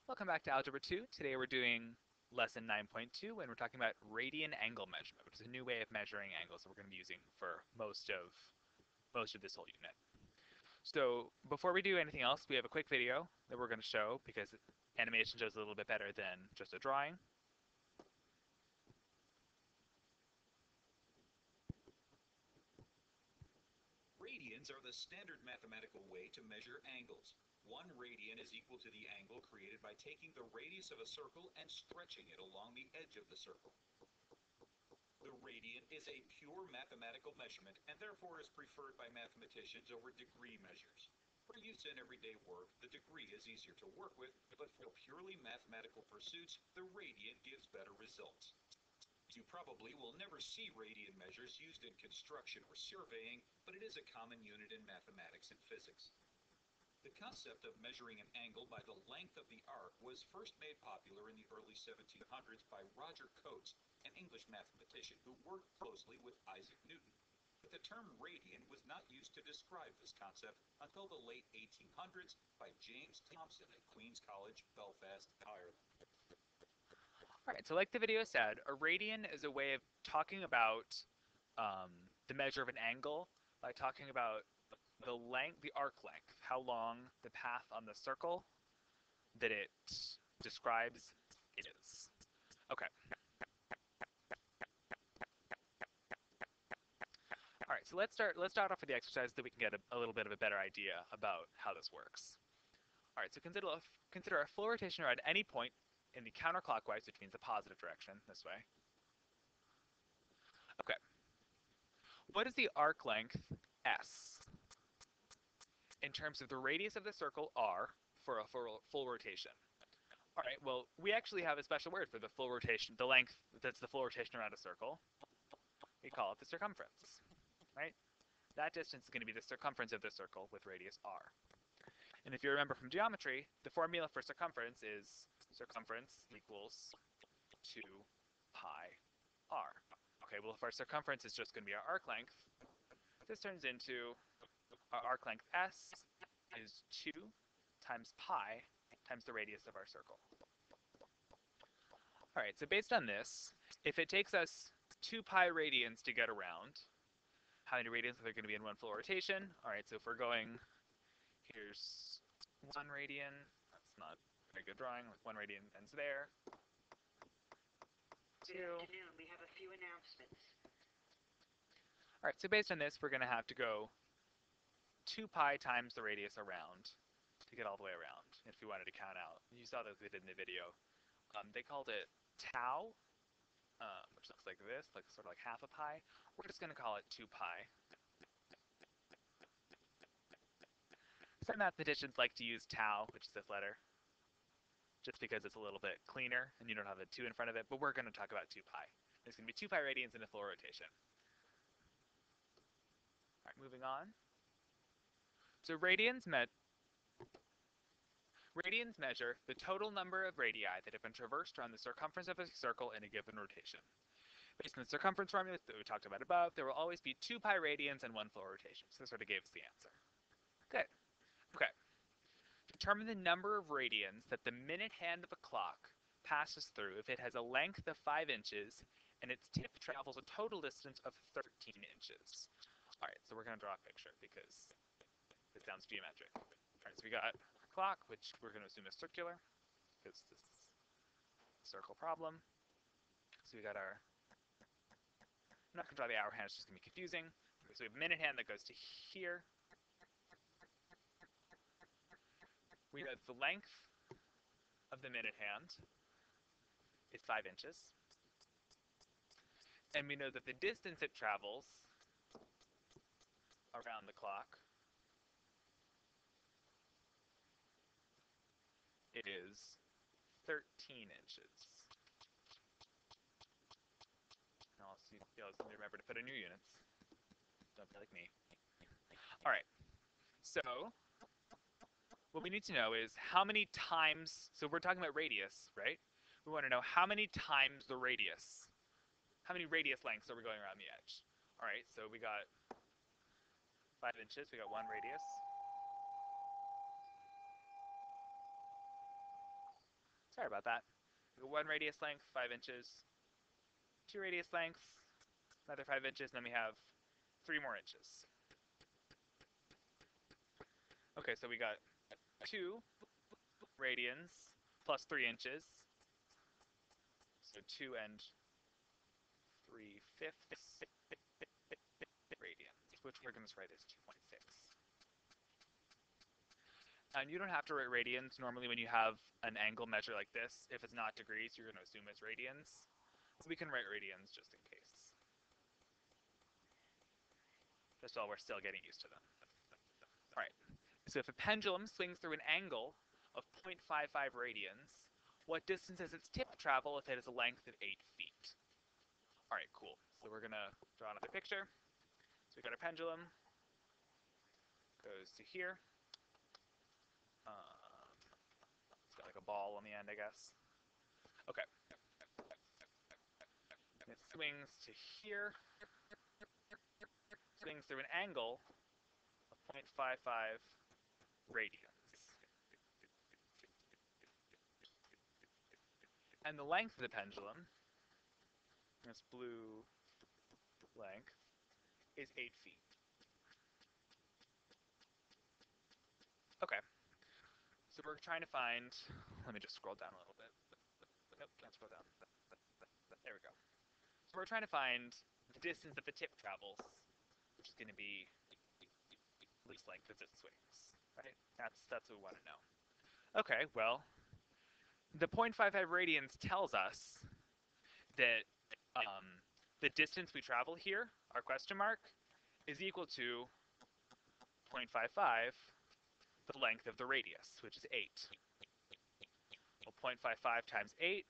Welcome back to Algebra 2. Today we're doing lesson 9.2 and we're talking about radian angle measurement, which is a new way of measuring angles that we're going to be using for most of this whole unit. So before we do anything else, we have a quick video that we're going to show because animation shows a little bit better than just a drawing. Radians are the standard mathematical way to measure angles. 1 radian is equal to the angle created by taking the radius of a circle and stretching it along the edge of the circle. The radian is a pure mathematical measurement and therefore is preferred by mathematicians over degree measures. For use in everyday work, the degree is easier to work with, but for purely mathematical pursuits, the radian gives better results. You probably will never see radian measures used in construction or surveying, but it is a common unit in mathematics and physics. The concept of measuring an angle by the length of the arc was first made popular in the early 1700s by Roger Cotes, an English mathematician who worked closely with Isaac Newton. But the term radian was not used to describe this concept until the late 1800s by James Thomson at Queen's College, Belfast, Ireland. Alright, so like the video said, a radian is a way of talking about the measure of an angle by talking about the arc length, how long the path on the circle that it describes is. Okay. All right, so let's start off with the exercise so that we can get a little bit of a better idea about how this works. All right, so consider a full rotation around any point in the counterclockwise, which means the positive direction, this way. Okay. What is the arc length S in terms of the radius of the circle R for a full rotation? All right, well, we actually have a special word for the full rotation, the length that's the full rotation around a circle. We call it the circumference, right? That distance is going to be the circumference of the circle with radius r. And if you remember from geometry, the formula for circumference is circumference equals 2 pi r. Okay, well, if our circumference is just going to be our arc length, this turns into our arc length S is 2 times pi times the radius of our circle. All right, so based on this, if it takes us 2 pi radians to get around, how many radians are there going to be in one full rotation? All right, so if we're going, here's 1 radian. That's not a very good drawing. 1 radian ends there. Good afternoon. We have a few announcements. All right, so based on this, we're going to have to go 2 pi times the radius around to get all the way around, if we wanted to count out. You saw that they did in the video. They called it tau, which looks like this, like sort of like half a pi. We're just going to call it 2 pi. Some mathematicians like to use tau, which is this letter, just because it's a little bit cleaner and you don't have a 2 in front of it, but we're going to talk about 2 pi. There's going to be 2 pi radians in a full rotation. All right, moving on. So radians measure the total number of radii that have been traversed around the circumference of a circle in a given rotation. Based on the circumference formula that we talked about above, there will always be 2 pi radians in one full rotation. So this sort of gave us the answer. Good. Okay. Determine the number of radians that the minute hand of a clock passes through if it has a length of 5 inches and its tip travels a total distance of 13 inches. All right, so we're going to draw a picture because it sounds geometric. All right, so we got a clock, which we're going to assume is circular because this is a circle problem. So we got our, I'm not going to draw the hour hand, it's just going to be confusing. So we have a minute hand that goes to here. We know the length of the minute hand is 5 inches. And we know that the distance it travels around the clock is 13 inches. Now you'll remember to put in your units. Don't be like me. All right. So what we need to know is how many times, so we're talking about radius, right? We want to know how many times the radius. How many radius lengths are we going around the edge? All right, so we got 5 inches, we got 1 radius. Sorry about that. One radius length, 5 inches. Two radius lengths, another 5 inches, and then we have 3 more inches. Okay, so we got 2 radians plus 3 inches. So 2 and 3/5 radians, which we're going to write as 2.6. And you don't have to write radians normally when you have an angle measure like this. If it's not degrees, you're going to assume it's radians. So we can write radians just in case. Just while we're still getting used to them. All right. So if a pendulum swings through an angle of 0.55 radians, what distance does its tip travel if it has a length of 8 feet? All right, cool. So we're going to draw another picture. So we got our pendulum. Goes to here. It's got like a ball on the end, I guess. Okay. And it swings to here. Swings through an angle of 0.55 radians. And the length of the pendulum, this blue length, is 8 feet. Okay. So we're trying to find, let me just scroll down a little bit. Nope, can't scroll down. There we go. So we're trying to find the distance that the tip travels, which is going to be least length as it swings, right? That's what we want to know. Okay, well, the 0.55 radians tells us that the distance we travel here, our question mark, is equal to 0.55 the length of the radius, which is 8. Well, 0.55 times 8,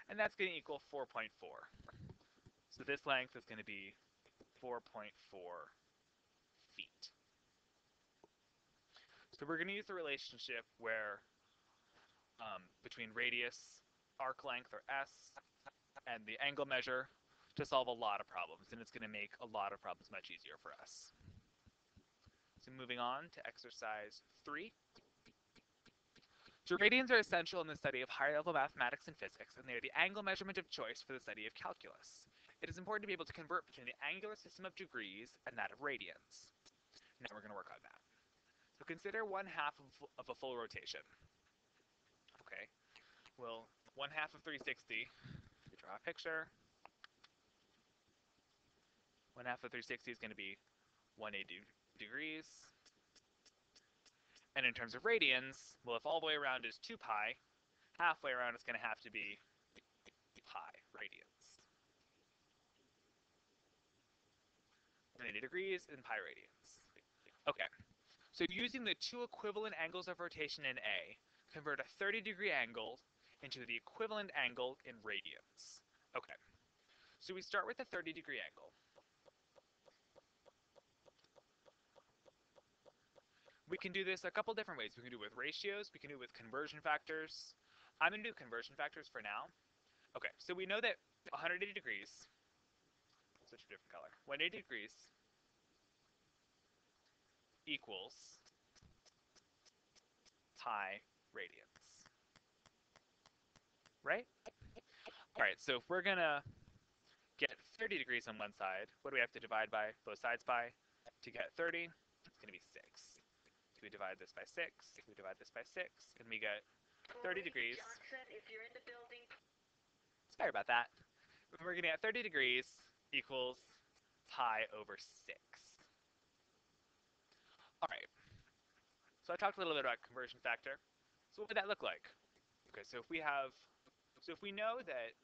and that's going to equal 4.4. So this length is going to be 4.4 feet. So we're going to use the relationship where between radius, arc length, or S, and the angle measure to solve a lot of problems, and it's going to make a lot of problems much easier for us. So moving on to exercise 3. Radians are essential in the study of higher-level mathematics and physics, and they are the angle measurement of choice for the study of calculus. It is important to be able to convert between the angular system of degrees and that of radians. Now we're going to work on that. So consider 1/2 of a full rotation. Okay, well, 1/2 of 360, we draw a picture. 1/2 of 360 is going to be 180 degrees. And in terms of radians, well, if all the way around is 2 pi, halfway around it's going to have to be pi radians. 180 degrees and pi radians. Okay, so using the 2 equivalent angles of rotation in A, convert a 30-degree angle into the equivalent angle in radians. Okay, so we start with a 30-degree angle. We can do this a couple different ways. We can do it with ratios. We can do it with conversion factors. I'm going to do conversion factors for now. Okay, so we know that 180 degrees, switch to a different color, 180 degrees equals pi radians, right? All right, so if we're going to get 30 degrees on one side, what do we have to divide by both sides by? To get 30, it's going to be 6. So we divide this by 6, we divide this by 6, and we get 30 degrees. Johnson, if you're in the building. Sorry about that. We're going to get 30 degrees equals pi over 6. All right. So I talked a little bit about conversion factor. So what would that look like? Okay, so if we know that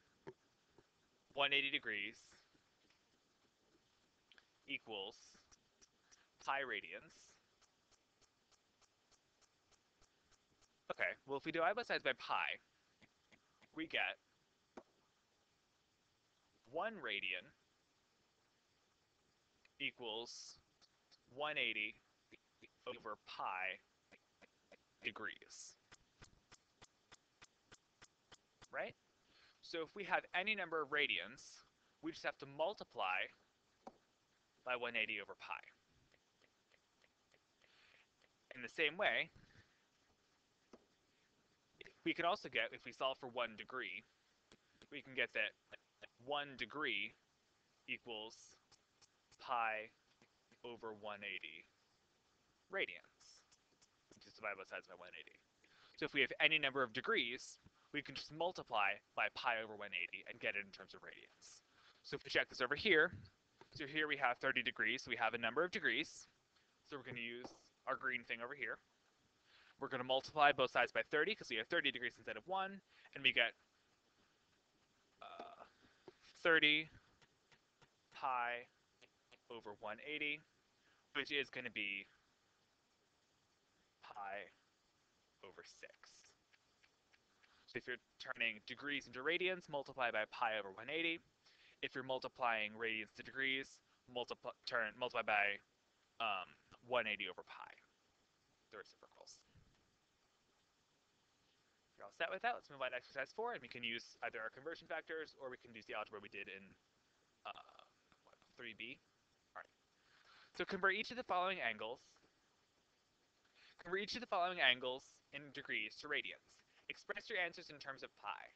180 degrees equals pi radians. Okay, well, if we divide both sides by pi, we get 1 radian equals 180 over pi degrees, right? So if we have any number of radians, we just have to multiply by 180 over pi. In the same way, we can also get, if we solve for 1 degree, we can get that 1 degree equals pi over 180 radians, which is divide both sides by 180. So if we have any number of degrees, we can just multiply by pi over 180 and get it in terms of radians. So if we check this over here, so here we have 30 degrees, so we have a number of degrees. So we're going to use our green thing over here. We're going to multiply both sides by 30 because we have 30 degrees instead of 1, and we get 30 pi over 180, which is going to be pi over 6. So if you're turning degrees into radians, multiply by pi over 180. If you're multiplying radians to degrees, multiply by 180 over pi, the reciprocals. If you're all set with that, let's move on to exercise 4, and we can use either our conversion factors or we can use the algebra we did in 3b. All right. So convert each of the following angles. Convert each of the following angles in degrees to radians. Express your answers in terms of pi.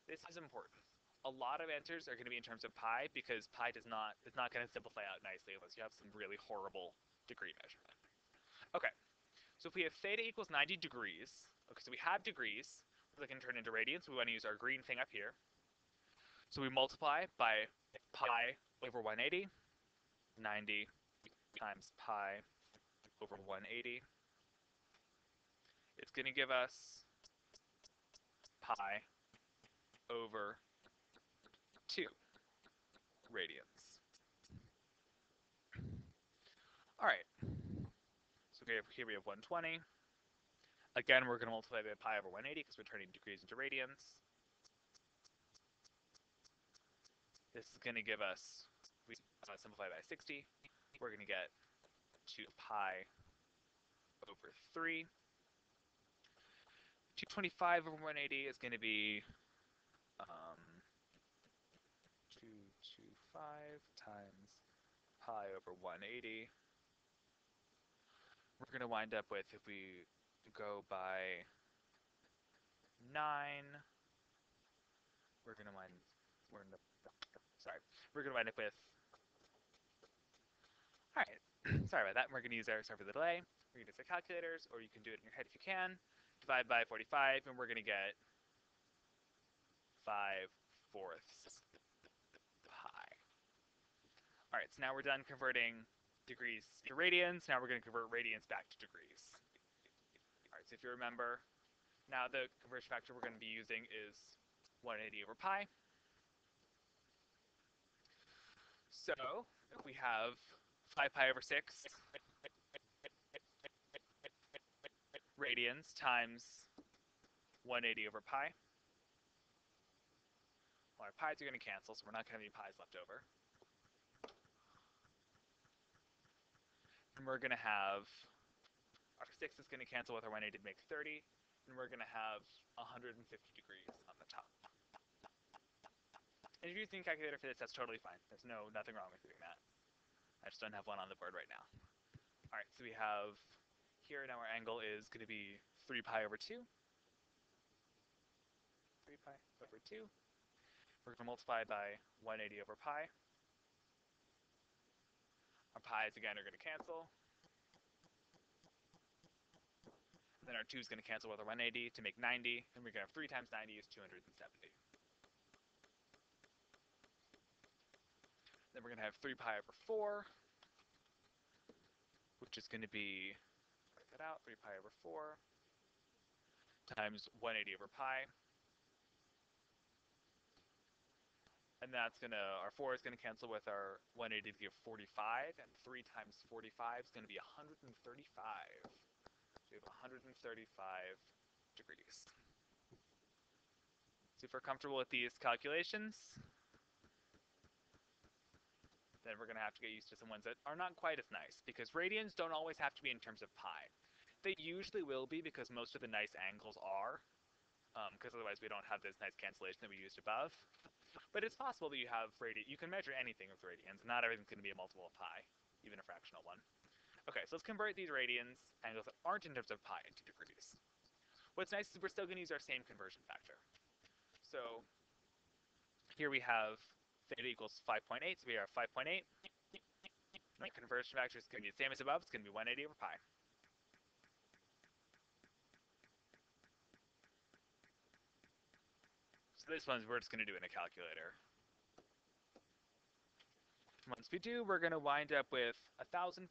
This is important. A lot of answers are going to be in terms of pi because pi is not going to simplify out nicely unless you have some really horrible degree measurement. Okay, so if we have theta equals 90 degrees, okay, so we have degrees, we're going to turn into radians, we want to use our green thing up here. So we multiply by pi over 180, 90 times pi over 180. It's going to give us pi over 2 radians. All right, so here we have 120. Again, we're going to multiply by pi over 180 because we're turning degrees into radians. This is going to give us, we simplify by 60, we're going to get 2 pi over 3. 225 over 180 is going to be 225 times pi over 180. We're going to wind up with, if we go by 9, we're going to wind up with, all right, sorry about that. We're going to use sorry for the delay. We're going to use our calculators, or you can do it in your head if you can. Divide by 45, and we're going to get 5/4 pi. All right, so now we're done converting degrees to radians. Now we're going to convert radians back to degrees. All right, so if you remember, now the conversion factor we're going to be using is 180 over pi. So if we have 5 pi over 6 radians times 180 over pi, well, our pi's are going to cancel, so we're not going to have any pi's left over. And we're going to have, our 6 is going to cancel with our 180 to make 30, and we're going to have 150 degrees on the top. And if you're using a calculator for this, that's totally fine. There's nothing wrong with doing that. I just don't have one on the board right now. All right, so we have, here now our angle is going to be 3 pi over 2. 3 pi over 2. We're going to multiply by 180 over pi. Our pi's, again, are going to cancel. And then our 2 is going to cancel with our 180 to make 90. And we're going to have 3 times 90 is 270. Then we're going to have 3 pi over 4, which is going to be, write that out, 3 pi over 4 times 180 over pi. And that's going to, our 4 is going to cancel with our 180 to give 45, and 3 times 45 is going to be 135. So we have 135 degrees. So if we're comfortable with these calculations, then we're going to have to get used to some ones that are not quite as nice, because radians don't always have to be in terms of pi. They usually will be because most of the nice angles are, because otherwise we don't have this nice cancellation that we used above. But it's possible that you have you can measure anything with radians. Not everything's going to be a multiple of pi, even a fractional one. Okay, so let's convert these radians, angles that aren't in terms of pi, into degrees. What's nice is we're still going to use our same conversion factor. So here we have theta equals 5.8, so we have 5.8. The conversion factor is going to be the same as above. It's going to be 180 over pi. So this one we're just going to do in a calculator. Once we do, we're going to wind up with 1,044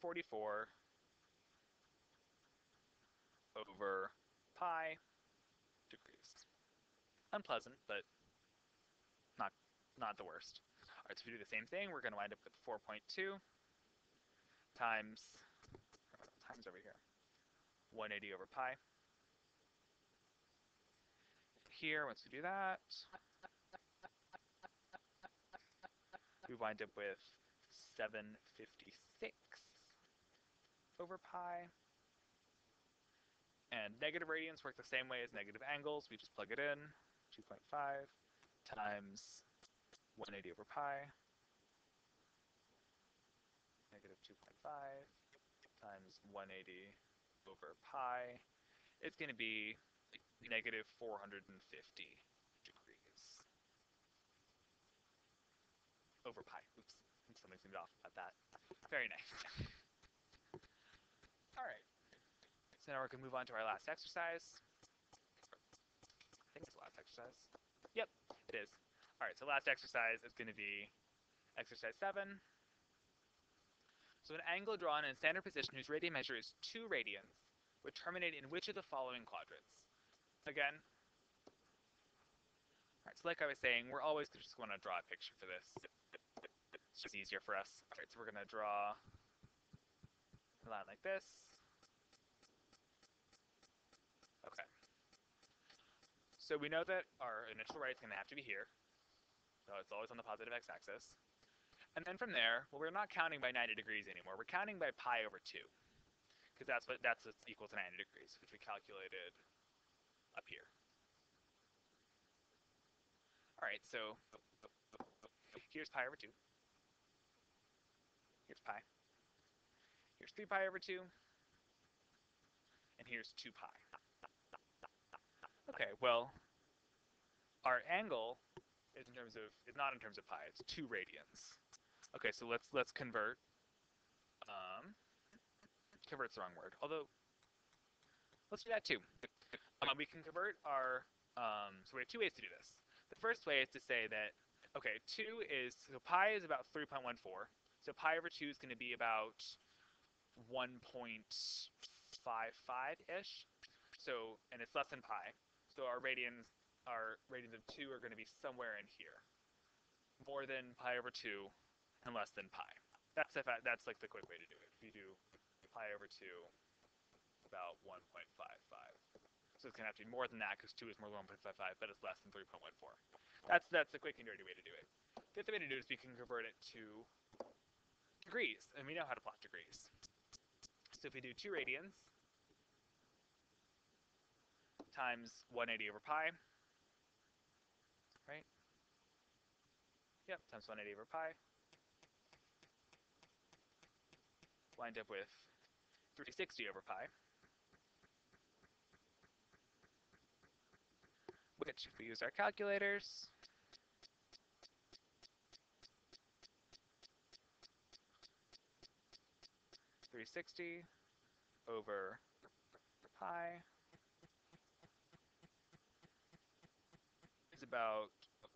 over pi degrees. Unpleasant, but not the worst. All right, so if we do the same thing, we're going to wind up with 4.2 times over here, 180 over pi. Here, once we do that, we wind up with 756 over pi. And negative radians work the same way as negative angles. We just plug it in, 2.5 times 180 over pi, negative 2.5 times 180 over pi. It's going to be negative 450 degrees over pi. Oops, something seemed off about that. Very nice. All right. So now we're going to move on to our last exercise. I think it's the last exercise. Yep, it is. All right, so last exercise is going to be exercise 7. So an angle drawn in a standard position whose radian measure is 2 radians would terminate in which of the following quadrants? Again, all right, so like I was saying, we're always just going to draw a picture for this. It's just easier for us. All right, so we're going to draw a line like this. Okay. So we know that our initial right is going to have to be here. So it's always on the positive x-axis. And then from there, well, we're not counting by 90 degrees anymore. We're counting by pi over 2. Because that's what's equal to 90 degrees, which we calculated up here. All right, so here's pi over 2. Here's pi. Here's 3 pi over 2. And here's 2 pi. Okay, well, our angle is not in terms of pi. It's 2 radians. Okay, so let's convert. Convert's the wrong word. Although, let's do that too. We can convert our. So we have 2 ways to do this. The first way is to say that, okay, so pi is about 3.14. So pi over 2 is going to be about 1.55-ish. So, and it's less than pi. So our radians of 2 are going to be somewhere in here. More than pi over 2 and less than pi. That's like the quick way to do it. If you do pi over 2, about 1.55. So it's going to have to be more than that because 2 is more than 1.55, but it's less than 3.14. That's the quick and dirty way to do it. The other way to do it is we can convert it to degrees, and we know how to plot degrees. So if we do 2 radians times 180 over pi, right? Yep, times 180 over pi. Wind up with 360 over pi. Which, if we use our calculators, .360 over pi is about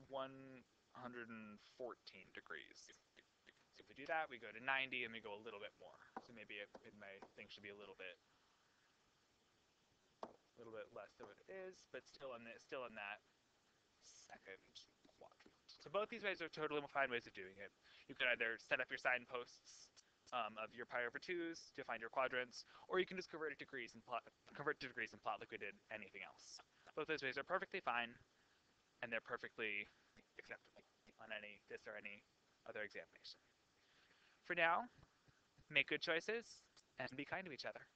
114 degrees. So if we do that, we go to 90 and we go a little bit more. So maybe my thing should be a little bit less than what it is, but still in that second quadrant. So both these ways are totally fine ways of doing it. You can either set up your signposts of your pi over 2's to find your quadrants, or you can just convert to degrees and plot like we did anything else. Both those ways are perfectly fine, and they're perfectly acceptable on this or any other examination. For now, make good choices and be kind to each other.